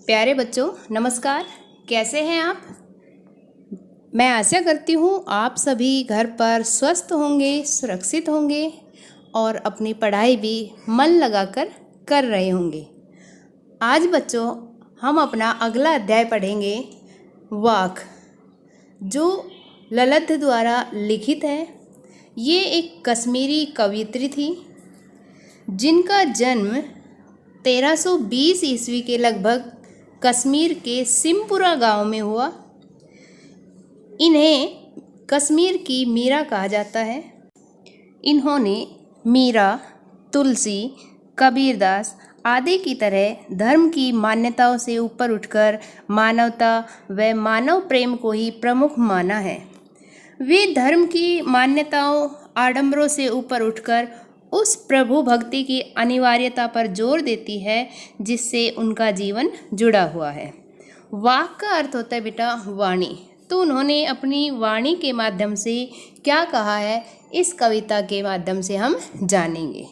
प्यारे बच्चों नमस्कार। कैसे हैं आप? मैं आशा करती हूँ आप सभी घर पर स्वस्थ होंगे, सुरक्षित होंगे और अपनी पढ़ाई भी मन लगाकर कर रहे होंगे। आज बच्चों हम अपना अगला अध्याय पढ़ेंगे वाक, जो ललित द्वारा लिखित है। ये एक कश्मीरी कवयित्री थी जिनका जन्म 1320 ईस्वी के लगभग कश्मीर के सिमपुरा गांव में हुआ। इन्हें कश्मीर की मीरा कहा जाता है। इन्होंने मीरा, तुलसी, कबीरदास आदि की तरह धर्म की मान्यताओं से ऊपर उठकर मानवता व मानव प्रेम को ही प्रमुख माना है। वे धर्म की मान्यताओं आडंबरों से ऊपर उठकर उस प्रभु भक्ति की अनिवार्यता पर जोर देती है जिससे उनका जीवन जुड़ा हुआ है। वाक का अर्थ होता है बेटा वाणी। तो उन्होंने अपनी वाणी के माध्यम से क्या कहा है, इस कविता के माध्यम से हम जानेंगे।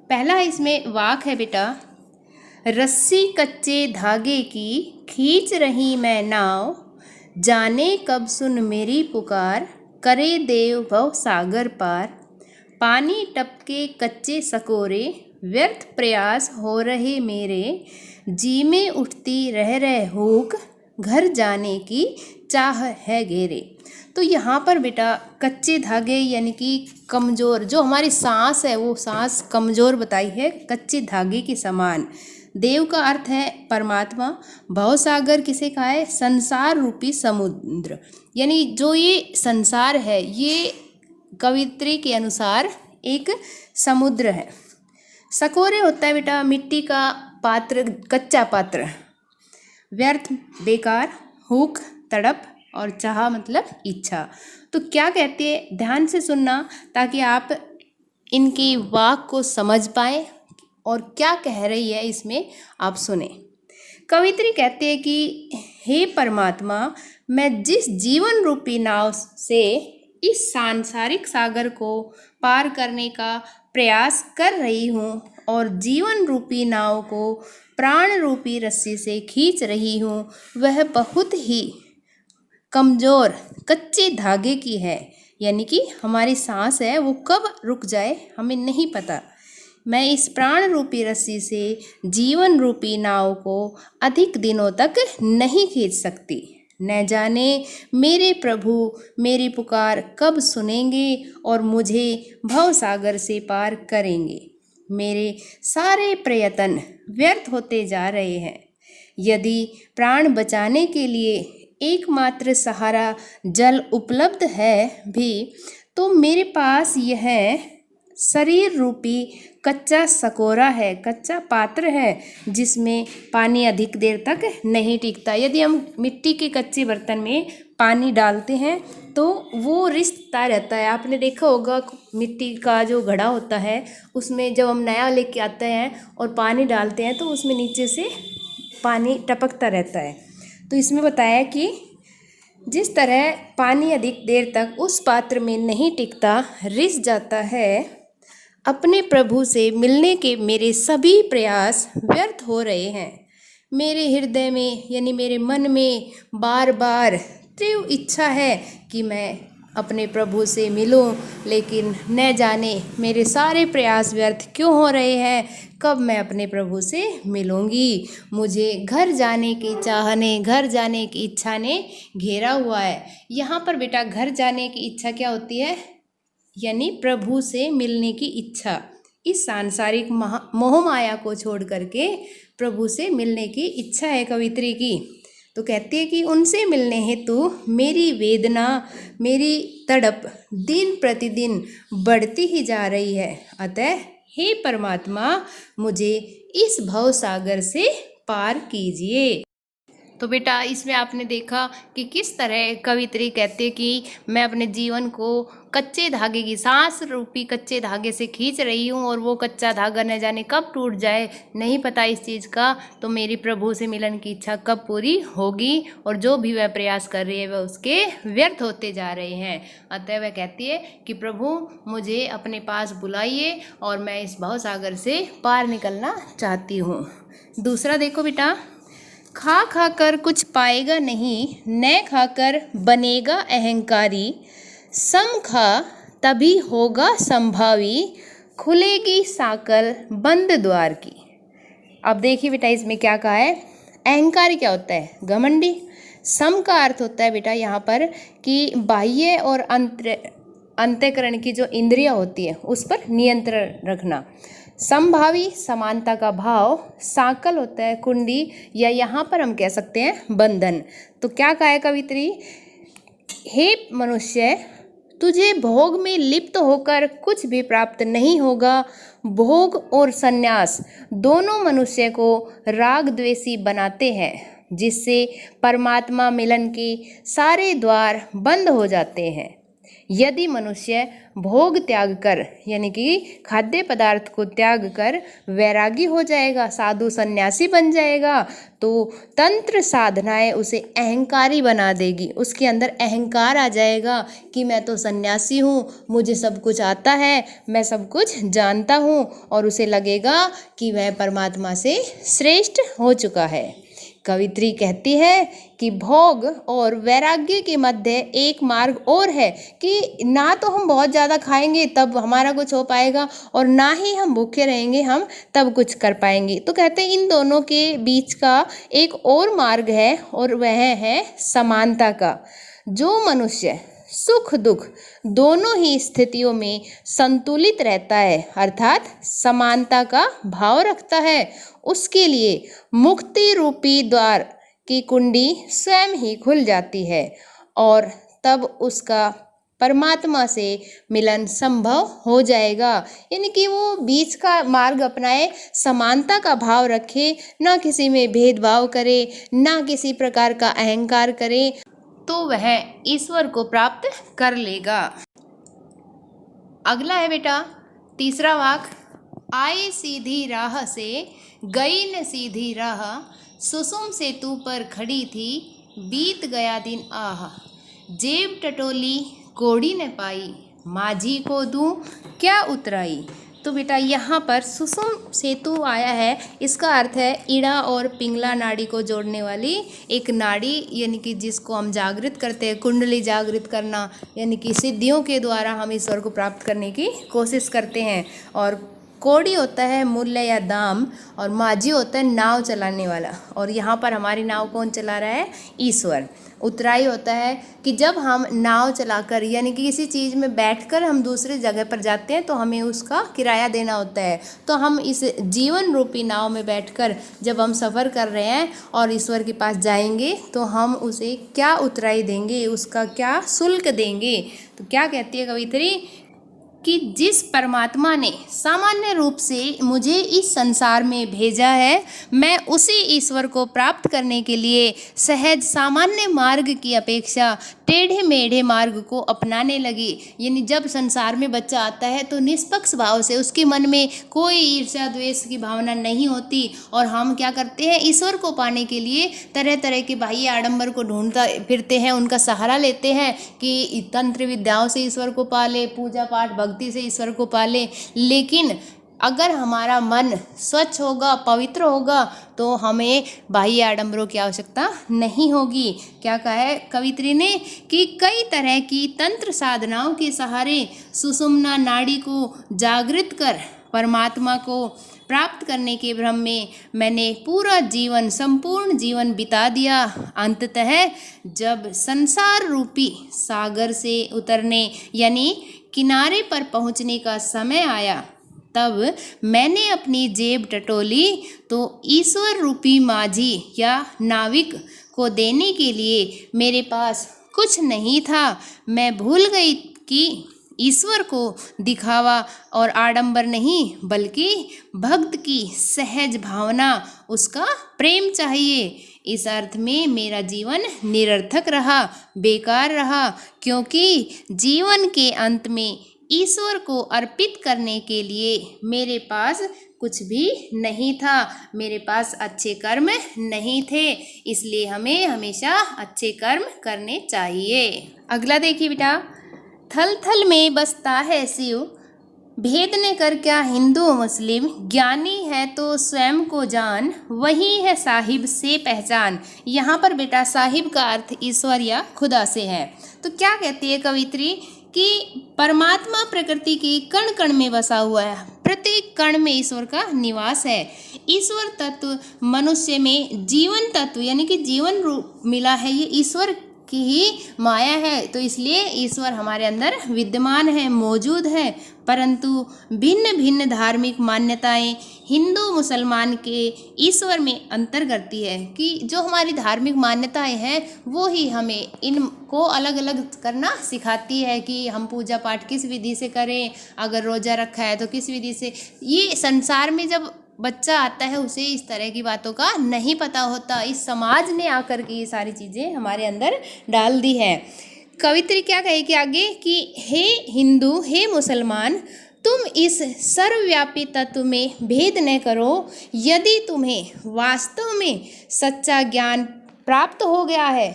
पहला इसमें वाक है बेटा, रस्सी कच्चे धागे की खींच रही मैं नाव, जाने कब सुन मेरी पुकार, करे देव भव सागर पार। पानी टपके कच्चे सकोरे, व्यर्थ प्रयास हो रहे मेरे, जी में उठती रह हुक, घर जाने की चाह है घेरे। तो यहाँ पर बेटा कच्चे धागे यानी कि कमज़ोर, जो हमारी सांस है वो सांस कमज़ोर बताई है, कच्चे धागे के समान। देव का अर्थ है परमात्मा। भवसागर किसे कहा है? संसार रूपी समुद्र, यानी जो ये संसार है ये कवित्री के अनुसार एक समुद्र है। सकोरे होता है बेटा मिट्टी का पात्र, कच्चा पात्र। व्यर्थ बेकार, हुक तड़प और चाह मतलब इच्छा। तो क्या कहती है, ध्यान से सुनना ताकि आप इनकी वाक को समझ पाएँ और क्या कह रही है इसमें आप सुने। कवित्री कहती है कि हे परमात्मा, मैं जिस जीवन रूपी नाव से इस सांसारिक सागर को पार करने का प्रयास कर रही हूँ और जीवन रूपी नाव को प्राण रूपी रस्सी से खींच रही हूँ, वह बहुत ही कमज़ोर कच्चे धागे की है। यानी कि हमारी सांस है वो कब रुक जाए हमें नहीं पता। मैं इस प्राण रूपी रस्सी से जीवन रूपी नाव को अधिक दिनों तक नहीं खींच सकती। न जाने मेरे प्रभु मेरी पुकार कब सुनेंगे और मुझे भवसागर से पार करेंगे। मेरे सारे प्रयत्न व्यर्थ होते जा रहे हैं। यदि प्राण बचाने के लिए एकमात्र सहारा जल उपलब्ध है भी, तो मेरे पास यह शरीर रूपी कच्चा सकोरा है, कच्चा पात्र है जिसमें पानी अधिक देर तक नहीं टिकता। यदि हम मिट्टी के कच्चे बर्तन में पानी डालते हैं तो वो रिसता रहता है। आपने देखा होगा मिट्टी का जो घड़ा होता है उसमें जब हम नया लेके आते हैं और पानी डालते हैं तो उसमें नीचे से पानी टपकता रहता है। तो इसमें बताया कि जिस तरह पानी अधिक देर तक उस पात्र में नहीं टिकता, रिस जाता है, अपने प्रभु से मिलने के मेरे सभी प्रयास व्यर्थ हो रहे हैं। मेरे हृदय में यानी मेरे मन में बार बार तीव्र इच्छा है कि मैं अपने प्रभु से मिलूं, लेकिन न जाने मेरे सारे प्रयास व्यर्थ क्यों हो रहे हैं, कब मैं अपने प्रभु से मिलूंगी। मुझे घर जाने की चाह ने, घर जाने की इच्छा ने घेरा हुआ है। यहाँ पर बेटा घर जाने की इच्छा क्या होती है? यानी प्रभु से मिलने की इच्छा। इस सांसारिक मोह माया को छोड़ करके प्रभु से मिलने की इच्छा है कवित्री की। तो कहती है कि उनसे मिलने हेतु मेरी वेदना, मेरी तड़प दिन प्रतिदिन बढ़ती ही जा रही है। अतः हे परमात्मा, मुझे इस भव सागर से पार कीजिए। तो बेटा इसमें आपने देखा कि किस तरह कवित्री कहते कि मैं अपने जीवन को कच्चे धागे की, सांस रूपी कच्चे धागे से खींच रही हूँ और वो कच्चा धागा न जाने कब टूट जाए, नहीं पता इस चीज़ का। तो मेरी प्रभु से मिलन की इच्छा कब पूरी होगी और जो भी वह प्रयास कर रही है वह उसके व्यर्थ होते जा रहे हैं। अतः वह कहती है कि प्रभु मुझे अपने पास बुलाइए और मैं इस भवसागर से पार निकलना चाहती हूँ। दूसरा देखो बेटा, खा खा कर कुछ पाएगा नहीं, न खाकर बनेगा अहंकारी। सम खा तभी होगा संभावी, खुलेगी साकल बंद द्वार की। अब देखिए बेटा इसमें क्या कहा है। अहंकारी क्या होता है? घमंडी। सम का अर्थ होता है बेटा यहाँ पर कि बाह्य और अंतःकरण की जो इंद्रियां होती है उस पर नियंत्रण रखना। समभावी समानता का भाव। साकल होता है कुंडी, या यहाँ पर हम कह सकते हैं बंधन। तो क्या कहा है कवित्री? हे मनुष्य, तुझे भोग में लिप्त होकर कुछ भी प्राप्त नहीं होगा। भोग और संन्यास दोनों मनुष्य को राग द्वेषी बनाते हैं, जिससे परमात्मा मिलन के सारे द्वार बंद हो जाते हैं। यदि मनुष्य भोग त्याग कर, यानी कि खाद्य पदार्थ को त्याग कर वैरागी हो जाएगा, साधु सन्यासी बन जाएगा, तो तंत्र साधनाएं उसे अहंकारी बना देगी। उसके अंदर अहंकार आ जाएगा कि मैं तो सन्यासी हूँ, मुझे सब कुछ आता है, मैं सब कुछ जानता हूँ, और उसे लगेगा कि वह परमात्मा से श्रेष्ठ हो चुका है। कवित्री कहती है कि भोग और वैराग्य के मध्य एक मार्ग और है कि ना तो हम बहुत ज़्यादा खाएंगे तब हमारा कुछ हो पाएगा, और ना ही हम भूखे रहेंगे हम तब कुछ कर पाएंगे। तो कहते हैं इन दोनों के बीच का एक और मार्ग है, और वह है समानता का। जो मनुष्य सुख दुख दोनों ही स्थितियों में संतुलित रहता है, अर्थात समानता का भाव रखता है, उसके लिए मुक्ति रूपी द्वार की कुंडी स्वयं ही खुल जाती है, और तब उसका परमात्मा से मिलन संभव हो जाएगा। यानी कि वो बीच का मार्ग अपनाए, समानता का भाव रखे, ना किसी में भेदभाव करे, ना किसी प्रकार का अहंकार करे, तो वह ईश्वर को प्राप्त कर लेगा। अगला है बेटा तीसरा वाक्य। आए सीधी राह से गई न सीधी राह, सुसुम सेतु पर खड़ी थी बीत गया दिन आह। जेब टटोली कोड़ी न पाई, माझी को दूं क्या उतराई। तो बेटा यहाँ पर सुसुम सेतु आया है, इसका अर्थ है इड़ा और पिंगला नाड़ी को जोड़ने वाली एक नाड़ी, यानी कि जिसको हम जागृत करते हैं, कुंडली जागृत करना, यानी कि सिद्धियों के द्वारा हम ईश्वर को प्राप्त करने की कोशिश करते हैं। और कोड़ी होता है मूल्य या दाम, और माझी होता है नाव चलाने वाला, और यहाँ पर हमारी नाव कौन चला रहा है? ईश्वर। उतराई होता है कि जब हम नाव चलाकर, यानी कि किसी चीज़ में बैठकर हम दूसरी जगह पर जाते हैं तो हमें उसका किराया देना होता है। तो हम इस जीवन रूपी नाव में बैठकर जब हम सफ़र कर रहे हैं और ईश्वर के पास जाएंगे तो हम उसे क्या उतराई देंगे, उसका क्या शुल्क देंगे। तो क्या कहती है कवित्री कि जिस परमात्मा ने सामान्य रूप से मुझे इस संसार में भेजा है, मैं उसी ईश्वर को प्राप्त करने के लिए सहज सामान्य मार्ग की अपेक्षा टेढ़े मेढ़े मार्ग को अपनाने लगी। यानी जब संसार में बच्चा आता है तो निष्पक्ष भाव से उसके मन में कोई ईर्ष्या द्वेष की भावना नहीं होती, और हम क्या करते हैं? ईश्वर को पाने के लिए तरह तरह के बाह्य आडंबर को ढूंढता फिरते हैं, उनका सहारा लेते हैं कि तंत्र विद्याओं से ईश्वर को पाले, पूजा पाठ भक्ति से ईश्वर को पाले। लेकिन अगर हमारा मन स्वच्छ होगा, पवित्र होगा, तो हमें बाह्य आडंबरों की आवश्यकता नहीं होगी। क्या कहा है कवित्री ने कि कई तरह की तंत्र साधनाओं के सहारे सुषुम्ना नाड़ी को जागृत कर परमात्मा को प्राप्त करने के भ्रम में मैंने पूरा जीवन, संपूर्ण जीवन बिता दिया। अंततः जब संसार रूपी सागर से उतरने यानी किनारे पर पहुंचने का समय आया, तब मैंने अपनी जेब टटोली तो ईश्वर रूपी माझी या नाविक को देने के लिए मेरे पास कुछ नहीं था। मैं भूल गई कि ईश्वर को दिखावा और आडंबर नहीं, बल्कि भक्त की सहज भावना, उसका प्रेम चाहिए। इस अर्थ में मेरा जीवन निरर्थक रहा, बेकार रहा, क्योंकि जीवन के अंत में ईश्वर को अर्पित करने के लिए मेरे पास कुछ भी नहीं था, मेरे पास अच्छे कर्म नहीं थे। इसलिए हमें हमेशा अच्छे कर्म करने चाहिए। अगला देखिए बेटा, थल थल में बसता है शिव, भेद ने कर क्या हिंदू मुस्लिम, ज्ञानी है तो स्वयं को जान, वही है साहिब से पहचान। यहाँ पर बेटा साहिब का अर्थ ईश्वर या खुदा से है। तो क्या कहती है कवित्री कि परमात्मा प्रकृति की कण कण में बसा हुआ है, प्रत्येक कण में ईश्वर का निवास है। ईश्वर तत्व मनुष्य में जीवन तत्व यानी कि जीवन रूप मिला है, ये ईश्वर की ही माया है। तो इसलिए ईश्वर हमारे अंदर विद्यमान है, मौजूद है। परंतु भिन्न भिन्न धार्मिक मान्यताएं हिंदू मुसलमान के ईश्वर में अंतर करती है कि जो हमारी धार्मिक मान्यताएं हैं वो ही हमें इनको अलग अलग करना सिखाती है कि हम पूजा पाठ किस विधि से करें, अगर रोज़ा रखा है तो किस विधि से। ये संसार में जब बच्चा आता है उसे इस तरह की बातों का नहीं पता होता। इस समाज ने आकर के ये सारी चीज़ें हमारे अंदर डाल दी है। कवित्री क्या कहेगी आगे कि हे हिंदू, हे मुसलमान, तुम इस सर्वव्यापी तत्व में भेद न करो। यदि तुम्हें वास्तव में सच्चा ज्ञान प्राप्त हो गया है,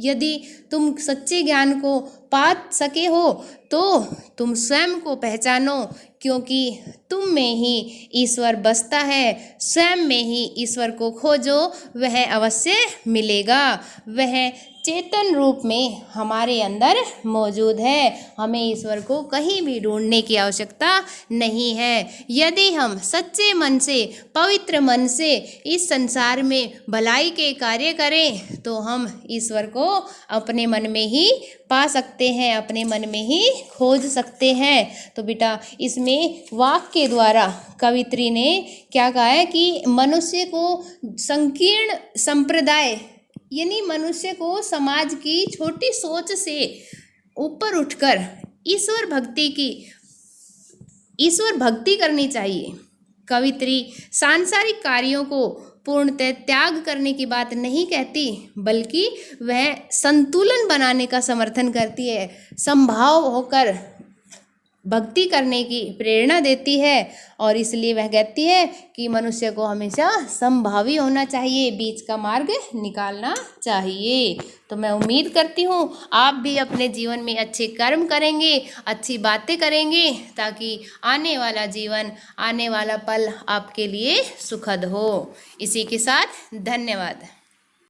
यदि तुम सच्चे ज्ञान को पा सके हो तो तुम स्वयं को पहचानो, क्योंकि तुम में ही ईश्वर बसता है। स्वयं में ही ईश्वर को खोजो, वह अवश्य मिलेगा। वह चेतन रूप में हमारे अंदर मौजूद है। हमें ईश्वर को कहीं भी ढूंढने की आवश्यकता नहीं है। यदि हम सच्चे मन से, पवित्र मन से इस संसार में भलाई के कार्य करें तो हम ईश्वर को अपने मन में ही पा सकते हैं, अपने मन में ही खोज सकते हैं। तो बेटा इसमें वाक्य के द्वारा कवित्री ने क्या कहा है कि मनुष्य को संकीर्ण संप्रदाय यानी मनुष्य को समाज की छोटी सोच से ऊपर उठकर ईश्वर भक्ति करनी चाहिए। कवित्री सांसारिक कार्यों को पूर्णतः त्याग करने की बात नहीं कहती, बल्कि वह संतुलन बनाने का समर्थन करती है, समभाव होकर भक्ति करने की प्रेरणा देती है। और इसलिए वह कहती है कि मनुष्य को हमेशा समभावी होना चाहिए, बीच का मार्ग निकालना चाहिए। तो मैं उम्मीद करती हूँ आप भी अपने जीवन में अच्छे कर्म करेंगे, अच्छी बातें करेंगे, ताकि आने वाला जीवन, आने वाला पल आपके लिए सुखद हो। इसी के साथ धन्यवाद।